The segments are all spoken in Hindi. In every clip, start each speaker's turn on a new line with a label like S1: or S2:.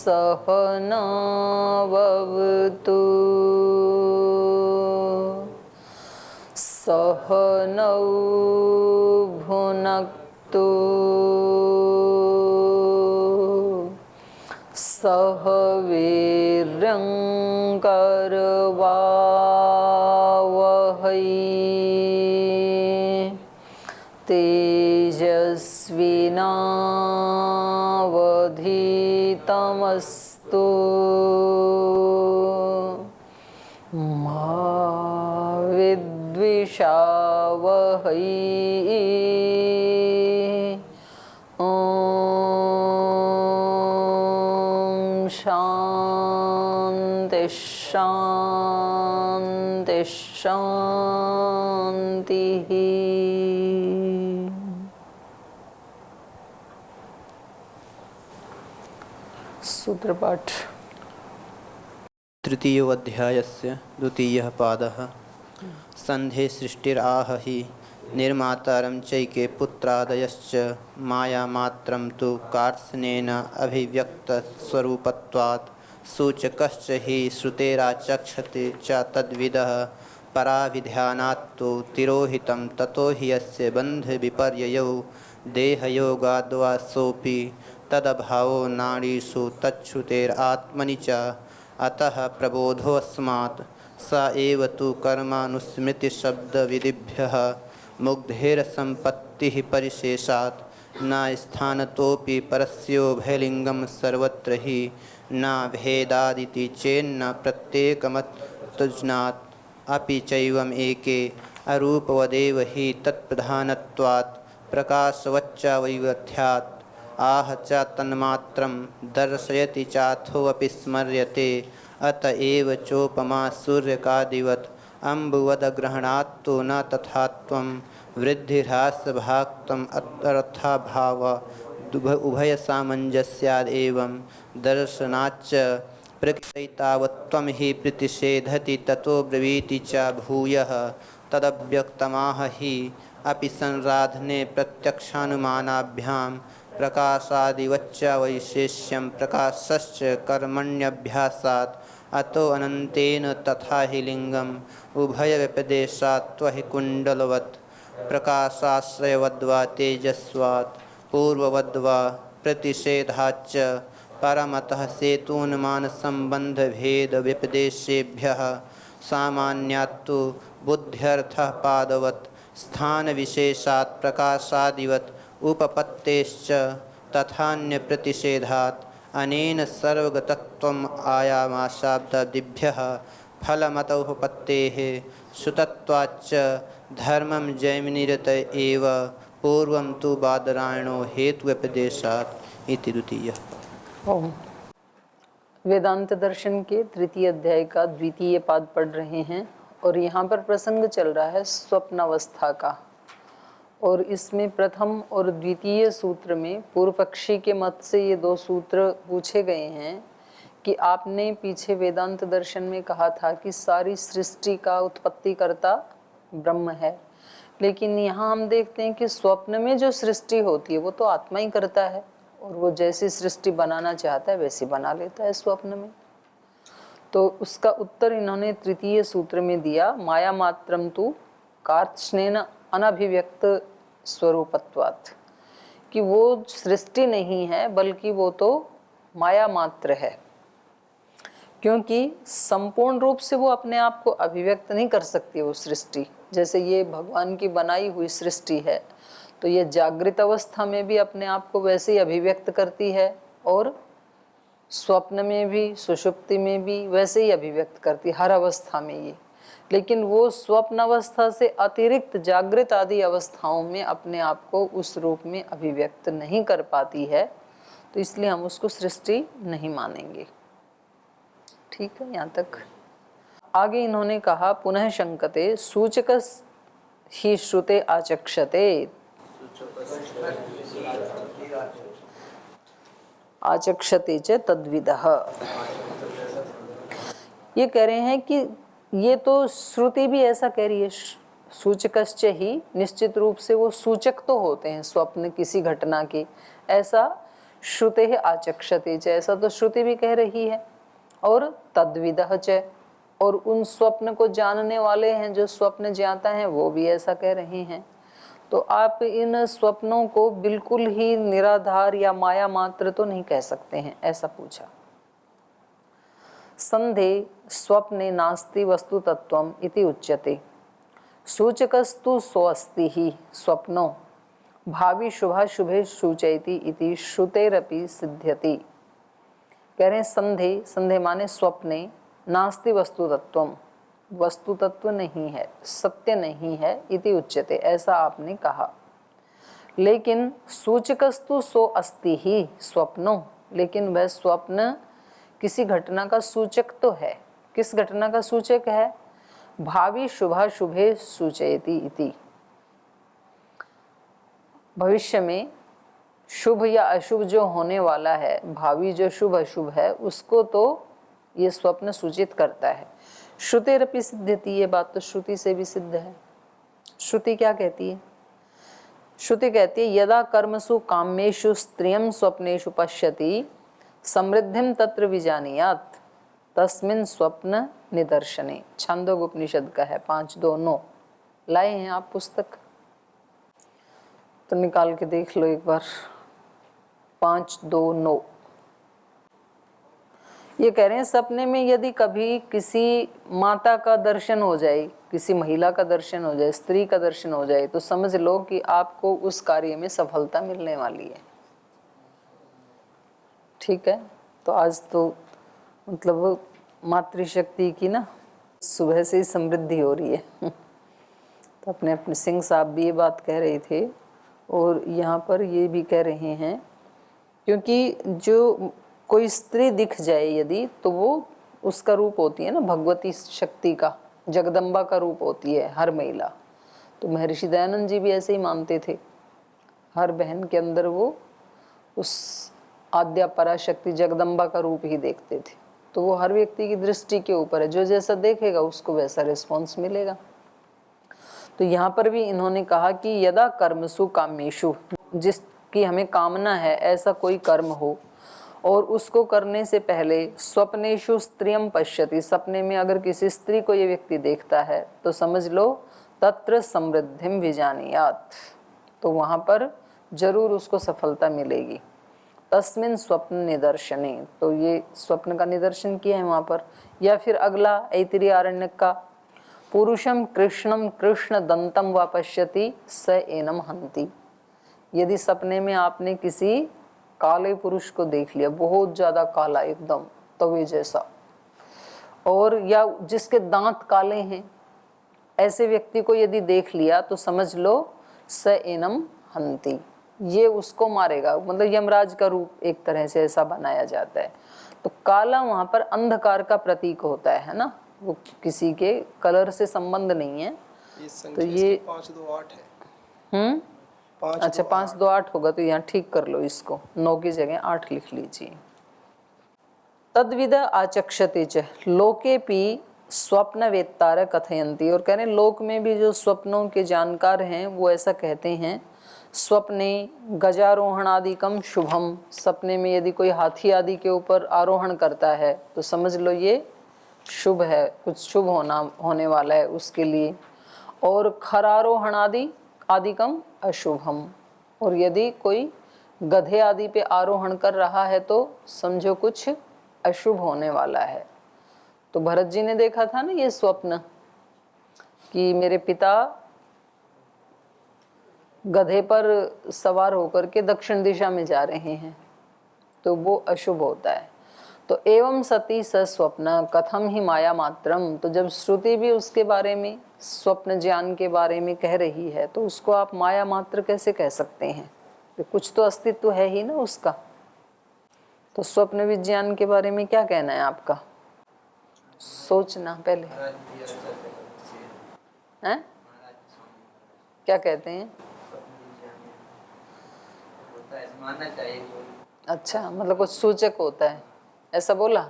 S1: सहनाववतु सहनौ भुनक्तु सह वीर्यं करवावहै तेजस्विनावधीतमस्तु मा विद्विषावहै। शांति शांति शांति। सूत्र पाठ।
S2: तृतीयोऽध्यायस्य द्वितीयः पादः। संधे सृष्टिराह हि निर्मातारं चैके पुत्रादयश्च मायामात्रं तु कार्त्स्नेन अभिव्यक्तस्वरूपत्वात् सूचकश्च हि श्रुतेराचक्षते च तद्विदः पराभिध्यानात्तु तिरोहितं ततो हि यस्य बन्धविपर्ययो देहयोगाद्वा सोऽपि तदभावो नाडीषु तच्छ्रुतेरात्मनि च अतः प्रबोधोऽस्मात् स एव तु कर्मानुस्मृतिशब्दविधिभ्यः मुग्धेरसम्पत्तिः परिशेषात् न स्थानतोऽपि परस्योभयलिङ्गं सर्वत्र हि न भेदादिति चेन्न प्रत्येकमत्तज्ज्ञात् अपि चैवम् एके अरूपवदेव हि तत्प्रधानत्वात् प्रकाशवच्चावैवथ्यात् आह च तन्मात्रं दर्शयति चाथोऽपि स्मर्यते अत एव चोपमा सूर्यकादिवत् अम्बुवदग्रहणात्तु न तथात्वं वृद्धिह्रासभाक्तम् अर्थाभाव उभयसामञ्जस्यादेवं दर्शनाच्च प्रकृतैतावत्त्वं हि प्रतिषेधति ततो ब्रवीति च भूयः तदव्यक्तमाह हि अपि संराधने प्रत्यक्षानुमानाभ्यां प्रकाशादिवच्च वैशेष्यं प्रकाशश्च कर्मण्यभ्यासात् अतो अनन्तेन तथा हि लिङ्गम् उभयव्यपदेशात् त्वहि कुण्डलवत् प्रकाशाश्रयवद्वा तेजस्वात् पूर्ववद्वा प्रतिषेधाच्च परमतः सेतून्मानसम्बन्धभेदव्यपदेशेभ्यः सामान्यात्तु बुद्ध्यर्थः पादवत् स्थानविशेषात् प्रकाशादिवत् उपपत्तेश्च तथान्यप्रतिषेधात् अनेन सर्वगतत्वम् आयामाशाब्दादिभ्यः फलमतोपपत्तेः सुतत्वाच्च धर्मं जैमिनिरत एव पूर्वं तु बादरायणो हेतुव्यपदेशात् इति द्वितीयः।
S1: ओम। वेदांत दर्शन के तृतीय अध्याय का द्वितीय पाद पढ़ रहे हैं और यहाँ पर प्रसंग चल रहा है स्वप्नावस्था का। और इसमें प्रथम और द्वितीय सूत्र में पूर्व पक्षी के मत से ये दो सूत्र पूछे गए हैं कि आपने पीछे वेदांत दर्शन में कहा था कि सारी सृष्टि का उत्पत्तिकर्ता ब्रह्म है, लेकिन यहाँ हम देखते हैं कि स्वप्न में जो सृष्टि होती है वो तो आत्मा ही करता है और वो जैसी सृष्टि बनाना चाहता है वैसी बना लेता है स्वप्न में। तो उसका उत्तर इन्होंने तृतीय सूत्र में दिया, माया मात्रम तु कार्त्स्नेन अनभिव्यक्त स्वरूपत्वात्, कि वो सृष्टि नहीं है बल्कि वो तो माया मात्र है, क्योंकि संपूर्ण रूप से वो अपने आप को अभिव्यक्त नहीं कर सकती वो सृष्टि। जैसे ये भगवान की बनाई हुई सृष्टि है तो ये जागृत अवस्था में भी अपने आप को वैसे ही अभिव्यक्त करती है और स्वप्न में भी सुषुप्ति में भी वैसे ही अभिव्यक्त करती है, हर अवस्था में ये। लेकिन वो स्वप्न अवस्था से अतिरिक्त जागृत आदि अवस्थाओं में अपने आप को उस रूप में अभिव्यक्त नहीं कर पाती है, तो इसलिए हम उसको सृष्टि नहीं मानेंगे। ठीक है, यहाँ तक। आगे इन्होंने कहा, पुनः शंकते सूचक ही श्रुते आचक्षते। आचक्षते च तद्विदः। ये कह रहे हैं कि ये तो श्रुति भी ऐसा कह रही है, सूचकश्च ही, निश्चित रूप से वो सूचक तो होते हैं स्वप्न किसी घटना के, ऐसा श्रुते आचक्षते च, ऐसा तो श्रुति भी कह रही है। और तद्विदः च, और उन स्वप्न को जानने वाले हैं जो स्वप्न ज्ञाता हैं वो भी ऐसा कह रहे हैं। तो आप इन स्वप्नों को बिल्कुल ही निराधार या माया मात्र तो नहीं कह सकते हैं, ऐसा पूछा। संधे स्वप्ने नास्ति वस्तु तत्वम इति उच्यते, सूचकस्तु सोऽस्ति ही स्वप्नो भावी शुभाशुभे सूचयति इति श्रुतेरपि सिद्ध्यति। कह रहे हैं संधे, संधे माने स्वप्ने, नास्ति वस्तु तत्वम, वस्तु तत्व नहीं है, सत्य नहीं है, इति उच्यते, ऐसा आपने कहा। लेकिन सूचकस्तु सो अस्ति ही स्वप्नो, लेकिन वह स्वप्न किसी घटना का सूचक तो है। किस घटना का सूचक है? भावी शुभाशुभे सूचयति इति, भविष्य में शुभ या अशुभ जो होने वाला है, भावी जो शुभ अशुभ है, उसको तो ये स्वप्न सूचित करता है। श्रुतेरपि सिद्ध्यति, ये बात तो श्रुति से भी सिद्ध है। श्रुति क्या कहती है? श्रुति कहती है यदा कर्मसु कामेषु स्त्रियं स्वप्नेषु पश्यति समृद्धिं तत्र विजानीयात् तस्मिन् स्वप्न निदर्शने। छांदोग्य उपनिषद का है 5:2-9। लाए हैं आप पुस्तक तो निकाल के देख लो एक बार। 5:2-9 ये कह रहे हैं सपने में यदि कभी किसी माता का दर्शन हो जाए, किसी महिला का दर्शन हो जाए, स्त्री का दर्शन हो जाए, तो समझ लो कि आपको उस कार्य में सफलता मिलने वाली है। ठीक है, तो आज तो मतलब मातृशक्ति की ना सुबह से ही समृद्धि हो रही है। तो अपने सिंह साहब भी ये बात कह रहे थे और यहाँ पर ये भी कह रहे हैं, क्योंकि जो कोई स्त्री दिख जाए यदि, तो वो उसका रूप होती है ना भगवती शक्ति का, जगदम्बा का रूप होती है हर महिला। तो महर्षि दयानंद जी भी ऐसे ही मानते थे, हर बहन के अंदर वो उस आद्या पराशक्ति जगदम्बा का रूप ही देखते थे। तो वो हर व्यक्ति की दृष्टि के ऊपर है, जो जैसा देखेगा उसको वैसा रिस्पॉन्स मिलेगा। तो यहाँ पर भी इन्होंने कहा कि यदा कर्मसु कामेषु, जिसकी हमें कामना है ऐसा कोई कर्म हो और उसको करने से पहले स्वप्नेषु स्त्रियं पश्यति, सपने में अगर किसी स्त्री को ये व्यक्ति देखता है तो समझ लो तत्र समृद्धिं विजानीयात्, तो वहाँ पर जरूर उसको सफलता मिलेगी। तस्मिन् स्वप्न निदर्शने, तो ये स्वप्न का निदर्शन किया है वहाँ पर। या फिर अगला ऐतिरेय आरण्यक का, पुरुषम कृष्णम कृष्ण दंतम वा पश्यति स एनम हंति। यदि सपने में आपने किसी काले पुरुष को देख लिया, बहुत ज्यादा काला, एकदम तवे जैसा, और या जिसके दांत काले हैं, ऐसे व्यक्ति को यदि देख लिया तो समझ लो स एनम हंति, ये उसको मारेगा। मतलब यमराज का रूप एक तरह से ऐसा बनाया जाता है। तो काला वहां पर अंधकार का प्रतीक होता है ना, वो किसी के कलर से संबंध नहीं है। तो ये
S3: 528 है।
S1: अच्छा 528 होगा, तो यहाँ ठीक कर लो इसको, 9 की जगह 8 लिख लीजिए। तद्विद आचक्षते च लोकेपि स्वप्न वेत्तार कथयन्ति, और कह रहे लोक में भी जो स्वप्नों के जानकार हैं वो ऐसा कहते हैं, स्वप्ने गजारोहण आदिकम शुभम, सपने में यदि कोई हाथी आदि के ऊपर आरोहण करता है तो समझ लो ये शुभ है, कुछ शुभ होने वाला है उसके लिए। और खरारोहण आदिकम अशुभम, और यदि कोई गधे आदि पे आरोहण कर रहा है तो समझो कुछ अशुभ होने वाला है। तो भरत जी ने देखा था ना ये स्वप्न कि मेरे पिता गधे पर सवार होकर के दक्षिण दिशा में जा रहे हैं, तो वो अशुभ होता है। तो एवं सती स स्वप्न कथम ही माया मात्रम, तो जब श्रुति भी उसके बारे में, स्वप्न ज्ञान के बारे में कह रही है, तो उसको आप माया मात्र कैसे कह सकते हैं? तो कुछ तो अस्तित्व है ही ना उसका। तो स्वप्न विज्ञान के बारे में क्या कहना है आपका? सोचना पहले हैं, क्या कहते हैं? अच्छा, मतलब कुछ सूचक होता है, ऐसा बोला?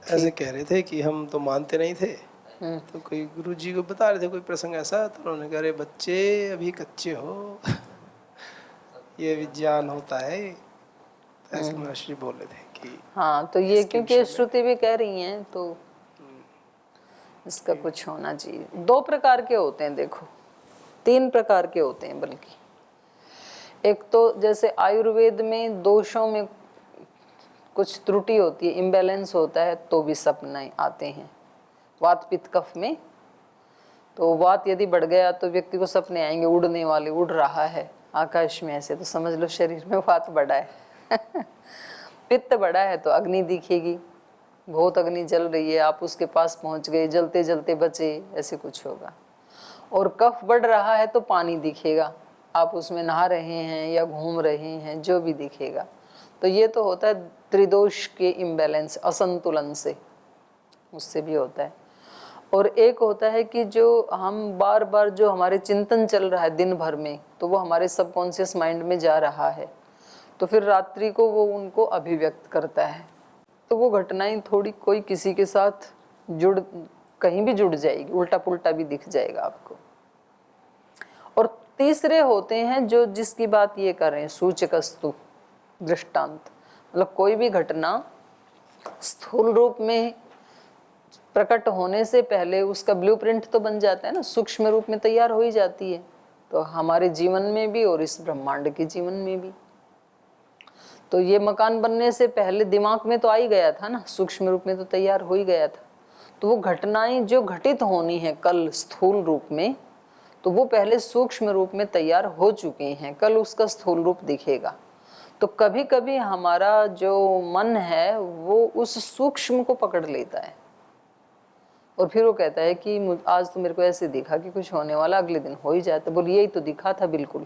S3: ऐसे कह रहे थे कि हम तो मानते नहीं थे, तो कोई गुरुजी को बता रहे थे कोई प्रसंग ऐसा, तो उन्होंने कहा अरे बच्चे अभी कच्चे हो, ये विज्ञान होता है, ऐसे महर्षि जी बोले थे कि
S1: हाँ, तो ये
S3: इसके
S1: क्योंकि
S3: विषय में-
S1: श्रुति भी कह रही हैं तो इसका कुछ होना चाहिए। 2 प्रकार के होते हैं, देखो 3 प्रकार के होते हैं बल्कि। एक तो जैसे आयुर्वेद में दोषों में कुछ त्रुटि होती है, इम्बैलेंस होता है, तो भी सपने आते हैं। वात पित्त कफ में तो वात यदि बढ़ गया तो व्यक्ति को सपने आएंगे उड़ने वाले, उड़ रहा है आकाश में ऐसे, तो समझ लो शरीर में वात बढ़ा है। पित्त बढ़ा है तो अग्नि दिखेगी, बहुत अग्नि जल रही है, आप उसके पास पहुंच गए, जलते जलते बचे, ऐसे कुछ होगा। और कफ बढ़ रहा है तो पानी दिखेगा, आप उसमें नहा रहे हैं या घूम रहे हैं, जो भी दिखेगा। तो ये तो होता है त्रिदोष के इम्बैलेंस, असंतुलन से, उससे भी होता है। और एक होता है कि जो हम बार बार जो हमारे चिंतन चल रहा है दिन भर में, तो वो हमारे सबकॉन्शियस माइंड में जा रहा है, तो फिर रात्रि को वो उनको अभिव्यक्त करता है। तो वो घटनाएं थोड़ी कोई किसी के साथ कहीं भी जुड़ जाएगी, उल्टा पुल्टा भी दिख जाएगा आपको। और तीसरे होते हैं जो जिसकी बात ये कर रहे हैं, सूचकस्तु, दृष्टांत, मतलब कोई भी घटना स्थूल रूप में प्रकट होने से पहले उसका ब्लूप्रिंट तो बन जाता है ना, सूक्ष्म रूप में तैयार हो ही जाती है। तो हमारे जीवन में भी और इस ब्रह्मांड के जीवन में भी, तो ये मकान बनने से पहले दिमाग में तो आ ही गया था ना, सूक्ष्म रूप में तो तैयार हो ही गया था। तो वो घटनाएं जो घटित होनी है कल स्थूल रूप में, तो वो पहले सूक्ष्म रूप में तैयार हो चुके हैं, कल उसका स्थूल रूप दिखेगा। तो कभी कभी हमारा जो मन है वो उस सूक्ष्म को पकड़ लेता है और फिर वो कहता है कि आज तो मेरे को ऐसे दिखा कि कुछ होने वाला, अगले दिन हो ही जाता, बोल यही तो दिखा था बिल्कुल।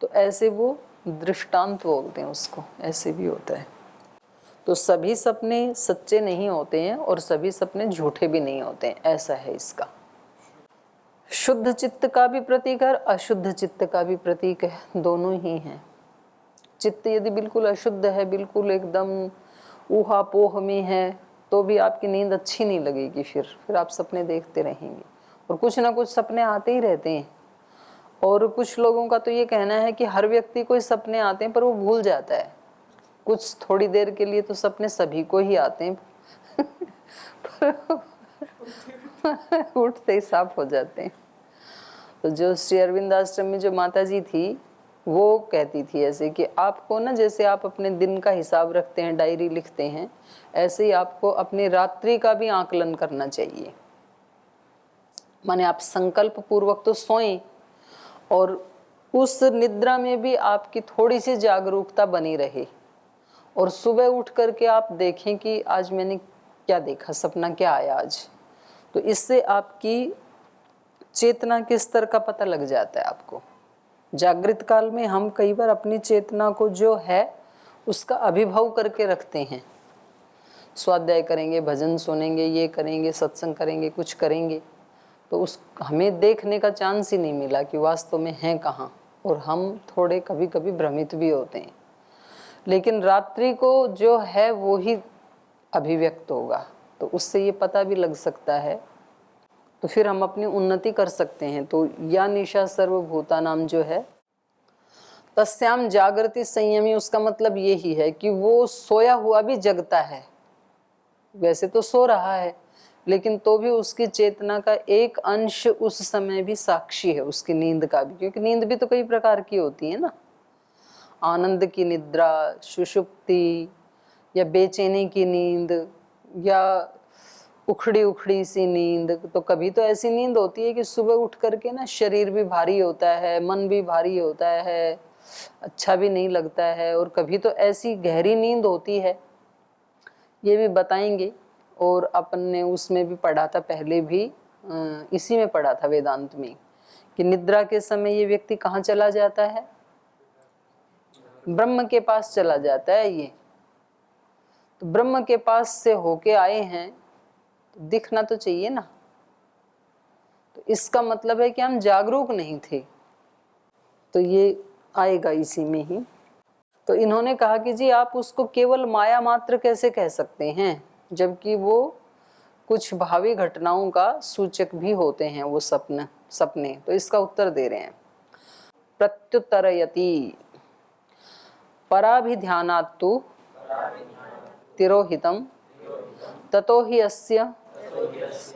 S1: तो ऐसे वो दृष्टांत बोलते हैं उसको, ऐसे भी होता है। तो सभी सपने सच्चे नहीं होते हैं और सभी सपने झूठे भी नहीं होते हैं, ऐसा है इसका। शुद्ध चित्त का भी प्रतीक है, अशुद्ध चित्त का भी प्रतीक है, दोनों ही हैं। चित्त यदि बिल्कुल अशुद्ध है, बिल्कुल एकदम ऊहा पोह में है, तो भी आपकी नींद अच्छी नहीं लगेगी, फिर आप सपने देखते रहेंगे और कुछ ना कुछ सपने आते ही रहते हैं। और कुछ लोगों का तो ये कहना है कि हर व्यक्ति को सपने आते हैं पर वो भूल जाता है। कुछ थोड़ी देर के लिए तो सपने सभी को ही आते हैं उठते ही साफ हो जाते हैं। तो जो श्री अरविंद आश्रम में जो माता जी थी वो कहती थी ऐसे कि आपको ना, जैसे आप अपने दिन का हिसाब रखते हैं, डायरी लिखते हैं, ऐसे ही आपको अपनी रात्रि का भी आकलन करना चाहिए। माने आप संकल्प पूर्वक तो सोएं और उस निद्रा में भी आपकी थोड़ी सी जागरूकता बनी रहे और सुबह उठ करके आप देखें कि आज मैंने क्या देखा, सपना क्या आया आज। तो इससे आपकी चेतना के स्तर का पता लग जाता है आपको। जागृत काल में हम कई बार अपनी चेतना को जो है उसका अभिभव करके रखते हैं, स्वाध्याय करेंगे, भजन सुनेंगे, ये करेंगे, सत्संग करेंगे, कुछ करेंगे, तो उस हमें देखने का चांस ही नहीं मिला कि वास्तव में है कहाँ, और हम थोड़े कभी कभी भ्रमित भी होते हैं। लेकिन रात्रि को जो है वो ही अभिव्यक्त होगा, तो उससे ये पता भी लग सकता है, तो फिर हम अपनी उन्नति कर सकते हैं। तो या निशा सर्वभूता नाम जो है, तस्याम जागृति संयमी, उसका मतलब यही है कि वो सोया हुआ भी जगता है। वैसे तो सो रहा है लेकिन तो भी उसकी चेतना का एक अंश उस समय भी साक्षी है उसकी नींद का भी, क्योंकि नींद भी तो कई प्रकार की होती है ना, आनंद की निद्रा, सुषुप्ति, या बेचैनी की नींद, या उखड़ी उखड़ी सी नींद। तो कभी तो ऐसी नींद होती है कि सुबह उठ करके ना शरीर भी भारी होता है, मन भी भारी होता है, अच्छा भी नहीं लगता है। और कभी तो ऐसी गहरी नींद होती है, ये भी बताएंगे। और अपन ने उसमें भी पढ़ा था पहले भी, इसी में पढ़ा था वेदांत में, कि निद्रा के समय ये व्यक्ति कहाँ चला जाता है, ब्रह्म के पास चला जाता है ये। तो ब्रह्म के पास से होके आए हैं तो दिखना तो चाहिए ना, तो इसका मतलब है कि हम जागरूक नहीं थे, तो ये आएगा इसी में ही। तो इन्होंने कहा कि जी आप उसको केवल माया मात्र कैसे कह सकते हैं, जबकि वो कुछ भावी घटनाओं का सूचक भी होते हैं वो सपने। तो इसका उत्तर दे रहे हैं, प्रत्युत्तरयति, पराभिध्यानात् तु तिरोहितम ततो हि अस्य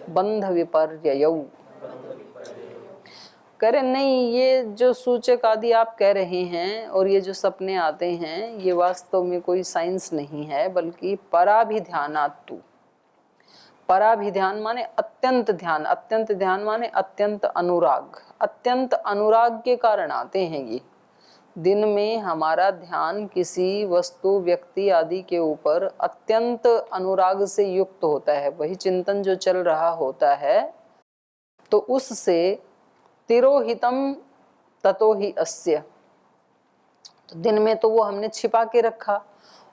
S1: बंध विपर्ययौ। कह रहे नहीं, ये जो सूचक आदि आप कह रहे हैं और ये जो सपने आते हैं, ये वास्तव में कोई साइंस नहीं है, बल्कि पराभिध्यानात् तु। पराभिध्यान माने अत्यंत ध्यान, अत्यंत ध्यान माने अत्यंत अनुराग, अत्यंत अनुराग के कारण आते हैं ये। दिन में हमारा ध्यान किसी वस्तु, व्यक्ति आदि के ऊपर अत्यंत अनुराग से युक्त होता है, वही चिंतन जो चल रहा होता है, तो उससे तिरोहितम ततो ही अस्य, तो दिन में तो वो हमने छिपा के रखा,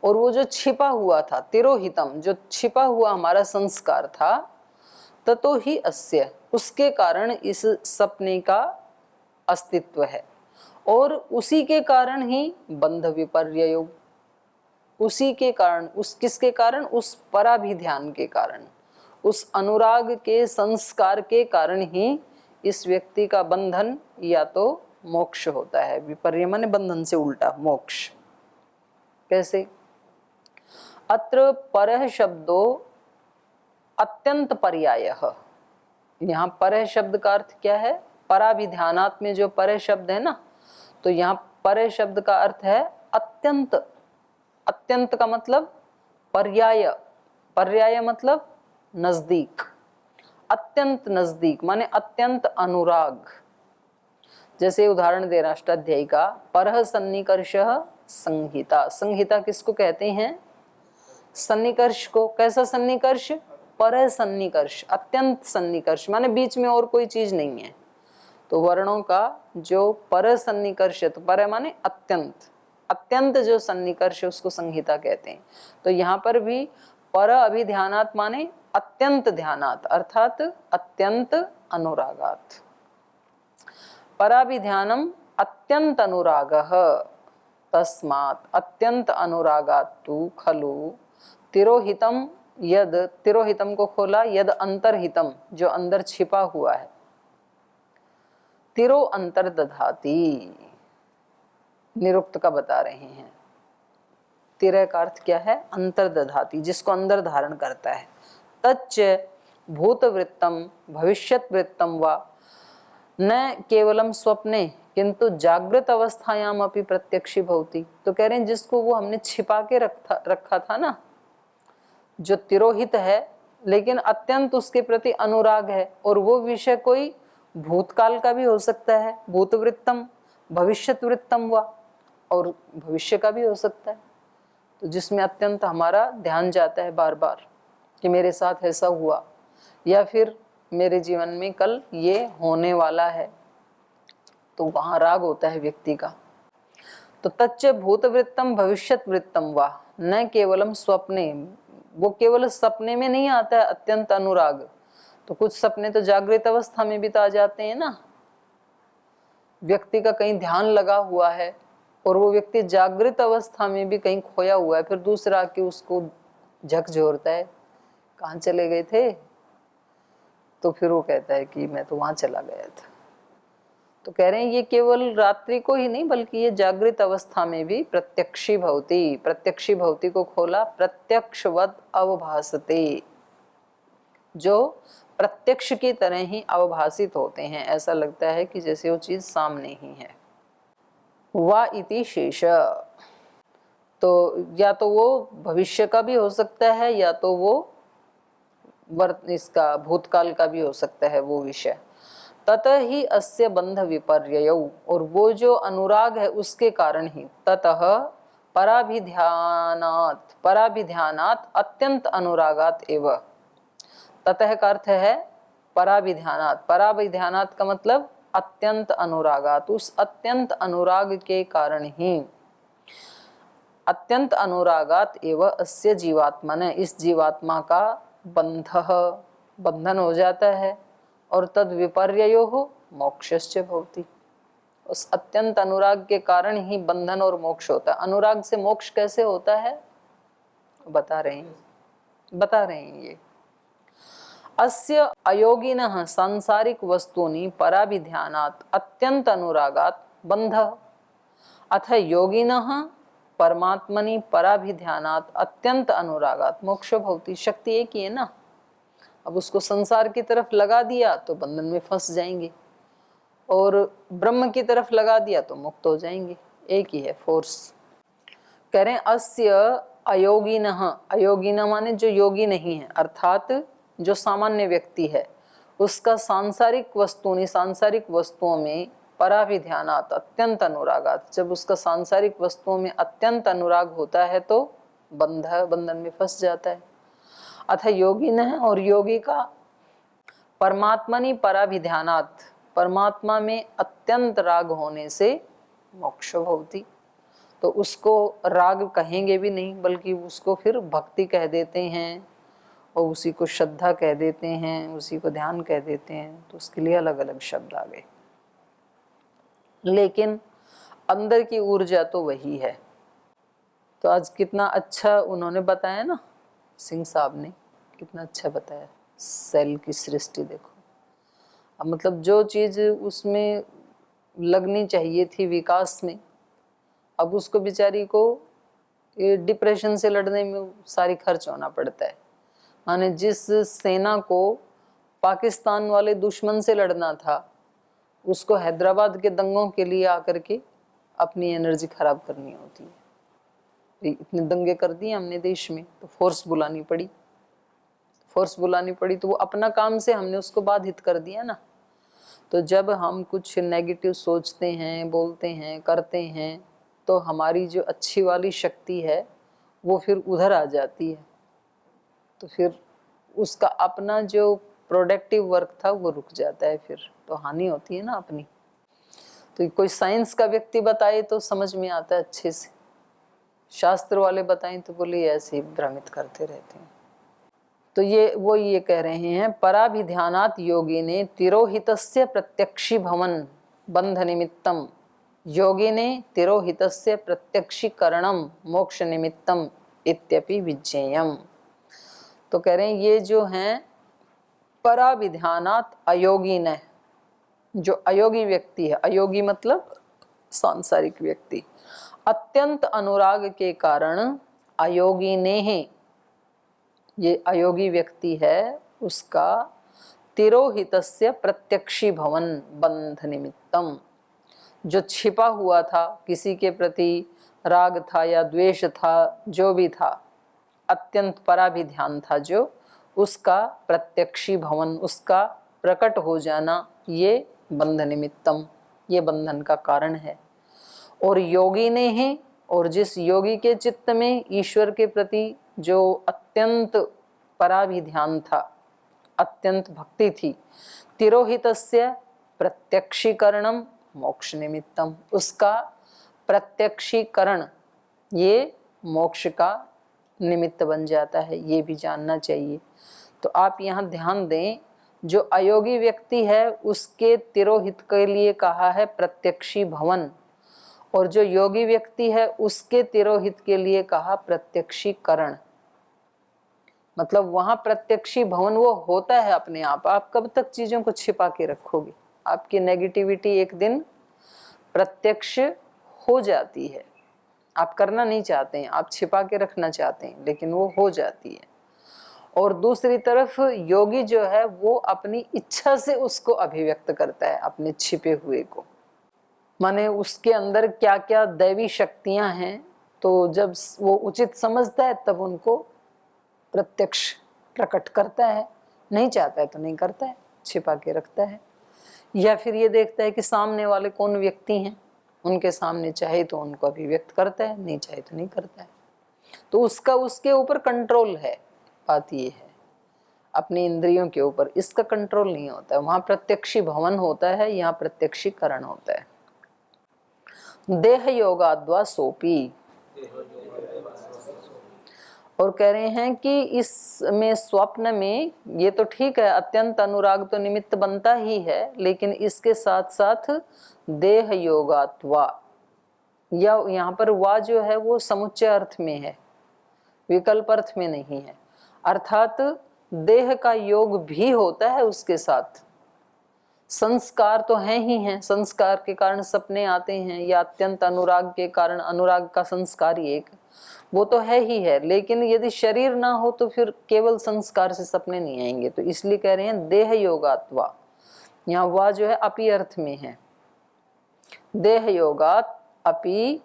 S1: और वो जो छिपा हुआ था, तिरोहितम, जो छिपा हुआ हमारा संस्कार था, ततो ही अस्य, उसके कारण इस सपने का अस्तित्व है, और उसी के कारण ही बंध विपर्यय, उसी के कारण, उस किसके कारण, उस पराभिध्यान के कारण, उस अनुराग के संस्कार के कारण ही इस व्यक्ति का बंधन या तो मोक्ष होता है। विपर्य माने बंधन से उल्टा मोक्ष। कैसे? अत्र परः शब्दो अत्यंत पर्यायः। यहाँ परः शब्द का अर्थ क्या है? पराभिध्यानात् में जो परः शब्द है ना, तो यहाँ परः शब्द का अर्थ है अत्यंत। अत्यंत का मतलब पर्याय, पर्याय मतलब नजदीक, अत्यंत नजदीक माने अत्यंत अनुराग। जैसे उदाहरण दे रहा अष्टाध्यायी का, परः सन्निकर्षः संहिता। संहिता किसको कहते हैं? सन्निकर्ष को। कैसा सन्निकर्ष? परः सन्निकर्ष, अत्यंत सन्निकर्ष माने बीच में और कोई चीज नहीं है। तो वर्णों का जो परः सन्निकर्ष, तो परः माने अत्यंत, अत्यंत जो सन्निकर्ष उसको संहिता कहते हैं। तो यहाँ पर भी पर अभिध्यानात् माने अत्यंत ध्यानात्, अर्थात अत्यंत अनुरागात्। पराभिध्यानम अत्यंत अनुरागः, तस्मात् अत्यंत अनुरागात् तु खलु तिरोहितम, यद, तिरोहितम को खोला, यद अंतर्हितम, जो अंदर छिपा हुआ है, तिरो अंतर दधाति, निरुक्त का बता रहे हैं। तिरय का अर्थ क्या है? अंतर दधाति, जिसको अंदर धारण करता है। तच्च भूतवृत्तम भविष्यत वृत्तम वा न केवलम स्वप्ने किंतु जागृत अवस्थायाम अपि प्रत्यक्षी भवति। तो कह रहे हैं जिसको वो हमने छिपा के रखा था ना, जो तिरोहित है लेकिन अत्यंत उसके प्रति अनुराग है, और वो विषय कोई भूतकाल का भी हो सकता है, भूतवृत्तम, भविष्यत वृत्तम वा, और भविष्य का भी हो सकता है, तो जिसमें अत्यंत हमारा ध्यान जाता है बार बार कि मेरे साथ ऐसा हुआ, या फिर मेरे जीवन में कल ये होने वाला है, तो वहां राग होता है व्यक्ति का। तो तच्च भूतवृत्तम भविष्यत वृत्तम वा न केवलम स्वप्ने, वो केवल सपने में नहीं आता है अत्यंत अनुराग, तो कुछ सपने तो जागृत अवस्था में भी तो आ जाते हैं ना। व्यक्ति का कहीं ध्यान लगा हुआ है और वो व्यक्ति जागृत अवस्था में भी कहीं खोया हुआ है, फिर दूसरा आके उसको झकझोरता है, कहाँ चले गए थे, तो फिर वो कहता है कि मैं तो वहां चला गया था। तो कह रहे हैं ये केवल रात्रि को ही नहीं बल्कि ये जागृत अवस्था में भी प्रत्यक्षी भवति, प्रत्यक्षी भवति को खोला, प्रत्यक्षवद अवभासते, जो प्रत्यक्ष की तरह ही अवभासित होते हैं, ऐसा लगता है कि जैसे वो चीज सामने ही है। वा इति शेष, तो या तो वो भविष्य का भी हो सकता है या तो वो इसका भूतकाल का भी हो सकता है वो विषय। ततः ही अस्य बंध विपर्ययौ, और वो जो अनुराग है उसके कारण ही, ततः पराभिध्यानात्, पराभिध्यानात् अत्यंत अनुरागात् एव। ततः का अर्थ है पराभिध्यानात्, पराभिध्यानात् का मतलब अत्यंत अनुरागात्, उस अत्यंत अनुराग के कारण ही, अत्यंत अनुरागात् एव अस्य जीवात्मने, इस जीवात्मा का बंधन हो जाता है, और तद विपर्ययो हो मोक्षश्च भवति, उस अत्यंत अनुराग के कारण ही बंधन और मोक्ष होता है। अनुराग से मोक्ष कैसे होता है बता रहे हैं ये। अस्य अयोगिनः सांसारिक वस्तूनि पराभिध्यानात् अत्यंत अनुरागात् बंधः, अथ योगिनः परमात्मनि पराभिध्यानात् अत्यंत अनुरागात मोक्ष भवति। शक्ति एक ही है ना, अब उसको संसार की तरफ लगा दिया तो बंधन में फंस जाएंगे, और ब्रह्म की तरफ लगा दिया तो मुक्त हो जाएंगे। एक ही है फोर्स। कह रहे हैं अस्य अयोगिनः, अयोगिनः माने जो योगी नहीं है, अर्थात जो सामान्य व्यक्ति है, उसका सांसारिक वस्तुओं में पराभिध्यानात् अत्यंत अनुरागात, जब उसका सांसारिक वस्तुओं में अत्यंत अनुराग होता है तो बंधन में फंस जाता है। अतः योगिनः, और योगी का परमात्मनि पराभिध्यानात्, परमात्मा में अत्यंत राग होने से मोक्ष भवति। तो उसको राग कहेंगे भी नहीं, बल्कि उसको फिर भक्ति कह देते हैं, और उसी को श्रद्धा कह देते हैं, उसी को ध्यान कह देते हैं। तो उसके लिए अलग अलग शब्द आ गए, लेकिन अंदर की ऊर्जा तो वही है। तो आज कितना अच्छा उन्होंने बताया ना, सिंह साहब ने कितना अच्छा बताया। सेल की सृष्टि देखो, अब मतलब जो चीज़ उसमें लगनी चाहिए थी विकास में, अब उसको बेचारी को ये डिप्रेशन से लड़ने में सारी खर्च होना पड़ता है। माने जिस सेना को पाकिस्तान वाले दुश्मन से लड़ना था, उसको हैदराबाद के दंगों के लिए आकर के अपनी एनर्जी खराब करनी होती है। इतने दंगे कर दिए हमने देश में, तो फोर्स बुलानी पड़ी, तो वो अपना काम से हमने उसको बाधित कर दिया ना। तो जब हम कुछ नेगेटिव सोचते हैं, बोलते हैं, करते हैं, तो हमारी जो अच्छी वाली शक्ति है वो फिर उधर आ जाती है, तो फिर उसका अपना जो प्रोडक्टिव वर्क था वो रुक जाता है, फिर तो हानि होती है ना अपनी। तो कोई साइंस का व्यक्ति बताए तो समझ में आता है अच्छे से, शास्त्र वाले बताएं तो बोले ऐसे ही भ्रमित करते रहते हैं। तो ये कह रहे हैं पराभिध्यानात् योगिने तिरोहितस्य प्रत्यक्षी भवन बंध निमित्तम, योगिने तिरोहितस्य प्रत्यक्षीकरणम मोक्ष निमित्तम इत्यपि विज्ञेयम। तो कह रहे हैं ये जो हैं पराभिध्यानात् अयोगिन, जो अयोगी व्यक्ति है, अयोगी मतलब सांसारिक व्यक्ति, अत्यंत अनुराग के कारण अयोगी ने ही, ये अयोगी व्यक्ति है, उसका तिरोहितस्य प्रत्यक्षी भवन बंध निमित्तम, जो छिपा हुआ था किसी के प्रति राग था या द्वेष था, जो भी था, अत्यंत पराभिध्यान था जो, उसका प्रत्यक्षी भवन, उसका प्रकट हो जाना, ये बंध निमित्तम, ये बंधन का कारण है। और योगी ने ही, और जिस योगी के चित्त में ईश्वर के प्रति जो अत्यंत पराभिध्यान था, अत्यंत भक्ति थी, तिरोहितस्य प्रत्यक्षीकरणम मोक्ष निमित्तम, उसका प्रत्यक्षीकरण ये मोक्ष का निमित्त बन जाता है, ये भी जानना चाहिए। तो आप यहाँ ध्यान दें, जो अयोगी व्यक्ति है उसके तिरोहित के लिए कहा है प्रत्यक्षी भवन, और जो योगी व्यक्ति है उसके तिरोहित के लिए कहा प्रत्यक्षीकरण। मतलब वहां प्रत्यक्षी भवन वो होता है अपने आप। आप कब तक चीजों को छिपा के रखोगे? आपकी नेगेटिविटी एक दिन प्रत्यक्ष हो जाती है। आप करना नहीं चाहते हैं, आप छिपा के रखना चाहते हैं, लेकिन वो हो जाती है। और दूसरी तरफ योगी जो है वो अपनी इच्छा से उसको अभिव्यक्त करता है, अपने छिपे हुए को। माने उसके अंदर क्या क्या दैवी शक्तियां हैं, तो जब वो उचित समझता है तब उनको प्रत्यक्ष प्रकट करता है, नहीं चाहता है तो नहीं करता है, छिपा के रखता है। या फिर ये देखता है कि सामने वाले कौन व्यक्ति हैं, उनके सामने चाहे तो उनको अभिव्यक्त करता है, नहीं चाहे तो नहीं करता है। तो उसका उसके ऊपर कंट्रोल है। बात ये है अपनी इंद्रियों के ऊपर इसका कंट्रोल नहीं होता है। वहां प्रत्यक्षी भवन होता है, यहाँ प्रत्यक्षीकरण होता है। देह योगाद्वा सोपी, और कह रहे हैं कि इसमें स्वप्न में ये तो ठीक है, अत्यंत अनुराग तो निमित्त बनता ही है, लेकिन इसके साथ साथ देह योगात्वा, या यहाँ पर वा जो है वो समुच्चय अर्थ में है, विकल्प अर्थ में नहीं है। अर्थात देह का योग भी होता है उसके साथ। संस्कार तो हैं ही हैं, संस्कार के कारण सपने आते हैं, या अत्यंत अनुराग के कारण अनुराग का संस्कार ही एक, वो तो है ही है। लेकिन यदि शरीर ना हो तो फिर केवल संस्कार से सपने नहीं आएंगे। तो इसलिए कह रहे हैं देह योगात्वा, यहाँ वा जो है अपि अर्थ में है। देह योगात अपि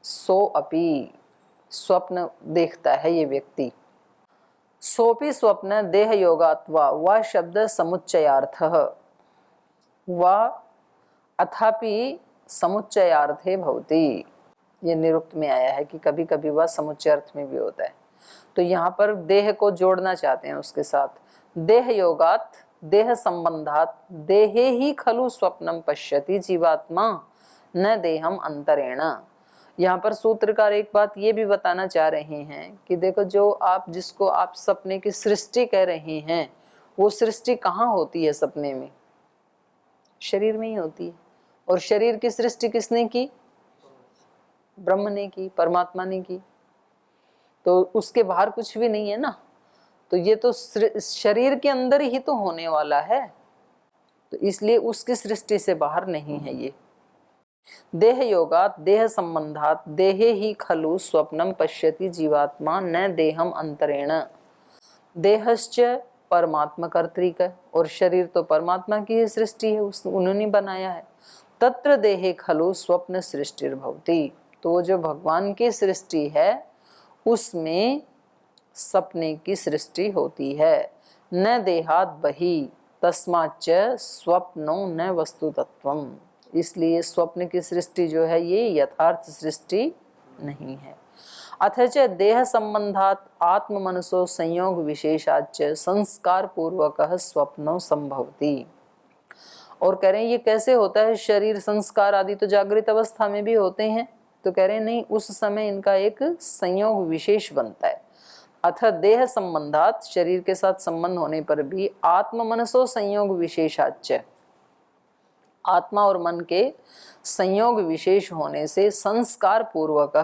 S1: सो अपि, स्वप्न देखता है ये व्यक्ति। सोपि स्वप्न देह योगात्वा, वह शब्द समुच्चयार्थ, वह अथापि समुच्चयार्थे भवति, ये निरुक्त में आया है कि कभी कभी वह समुच्चय अर्थ में भी होता है। तो यहाँ पर देह को जोड़ना चाहते हैं उसके साथ। देह योगात देह संबंधात देहे ही खलु स्वप्नम पश्यति जीवात्मा न देहम अंतरेण। यहाँ पर सूत्रकार एक बात ये भी बताना चाह रहे हैं कि देखो, जो आप जिसको आप सपने की सृष्टि कह रहे हैं, वो सृष्टि कहाँ होती है सपने में? शरीर में ही होती है। और शरीर की सृष्टि किसने की? ब्रह्म ने की, परमात्मा ने की। तो उसके बाहर कुछ भी नहीं है ना। तो ये तो शरीर के अंदर ही तो होने वाला है, तो इसलिए उसकी सृष्टि से बाहर नहीं है ये। देह योगात देह संबंधात देहे ही खलु स्वप्नम पश्यति जीवात्मा न देहम अंतरेण। देहश्च परमात्मा कर्तृक है, और शरीर तो परमात्मा की ही सृष्टि है, उन्होंने बनाया है। तत्र देहे खलु स्वप्न सृष्टिर्भवति, तो वो जो भगवान की सृष्टि है उसमें सपने की सृष्टि होती है। न देहात बहि तस्माच्च स्वप्नो न वस्तु तत्वम, इसलिए स्वप्न की सृष्टि जो है ये यथार्थ सृष्टि नहीं है। अथच देह संबंधात आत्म मनसो संयोग विशेषाच संस्कार पूर्वक स्वप्नो संभवति। और कह रहे हैं ये कैसे होता है? शरीर संस्कार आदि तो जागृत अवस्था में भी होते हैं, तो कह रहे हैं नहीं, उस समय इनका एक संयोग विशेष बनता है। अथ देह संबंधात, शरीर के साथ संबंध होने पर भी आत्म मनसो संयोग विशेषाच, आत्मा और मन के संयोग विशेष होने से संस्कार पूर्वक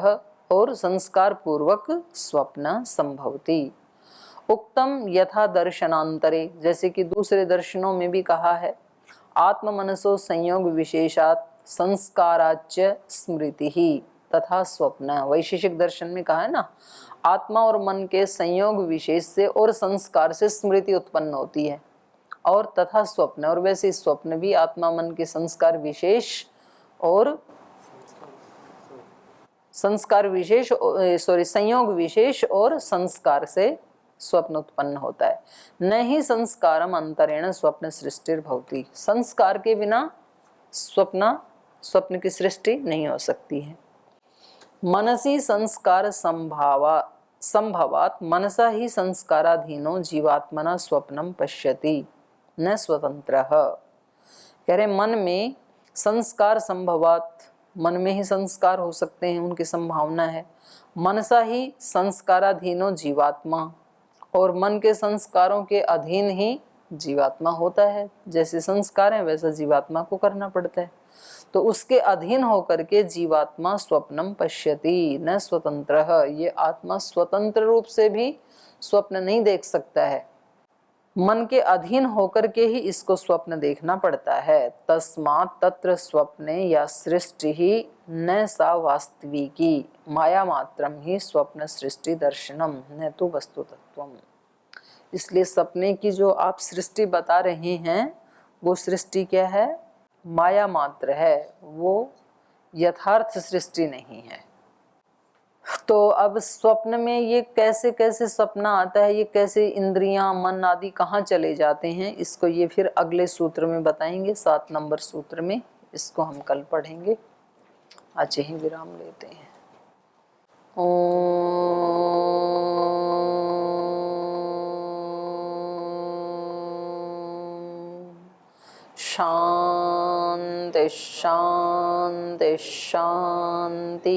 S1: और संस्कार पूर्वक स्वप्न संभवति। उक्तम यथा दर्शनांतरे, जैसे कि दूसरे दर्शनों में भी कहा है, आत्म मनसो संयोग विशेषात संस्काराच स्मृति ही तथा स्वप्न। वैशेषिक दर्शन में कहा है ना, आत्मा और मन के संयोग विशेष से और संस्कार से स्मृति उत्पन्न होती है, और तथा स्वप्न, और वैसे स्वप्न भी आत्मा मन के संस्कार विशेष और संयोग विशेष और संस्कार से स्वप्न उत्पन्न होता है। न ही संस्कारम अंतरेण स्वप्न सृष्टिर भवति, संस्कार के बिना स्वप्न की सृष्टि नहीं हो सकती है। मनसी संस्कार संभवात मनसा ही संस्काराधीनो जीवात्मना स्वप्नम पश्यति न स्वतंत्रः। कह रहे मन में संस्कार संभवात, मन में ही संस्कार हो सकते हैं, उनकी संभावना है। मनसा ही संस्काराधीनो जीवात्मा, और मन के संस्कारों के अधीन ही जीवात्मा होता है। जैसे संस्कार है वैसा जीवात्मा को करना पड़ता है। तो उसके अधीन होकर के जीवात्मा स्वप्नम पश्यति न स्वतंत्रः, ये आत्मा स्वतंत्र रूप से भी स्वप्न नहीं देख सकता है, मन के अधीन होकर के ही इसको स्वप्न देखना पड़ता है। तस्मात् तत्र स्वप्ने या सृष्टि ही न सा वास्तविकी माया मात्रम ही स्वप्न सृष्टि दर्शनम न तो वस्तु तत्वम। इसलिए सपने की जो आप सृष्टि बता रहे हैं वो सृष्टि क्या है? माया मात्र है, वो यथार्थ सृष्टि नहीं है। तो अब स्वप्न में ये कैसे कैसे सपना आता है, ये कैसे इंद्रियां मन आदि कहाँ चले जाते हैं, इसको ये फिर अगले सूत्र में बताएंगे, 7 नंबर सूत्र में। इसको हम कल पढ़ेंगे। आज यहीं विराम लेते हैं। शांति शांति शांति।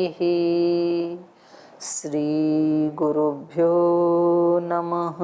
S1: श्री गुरुभ्यो नमः।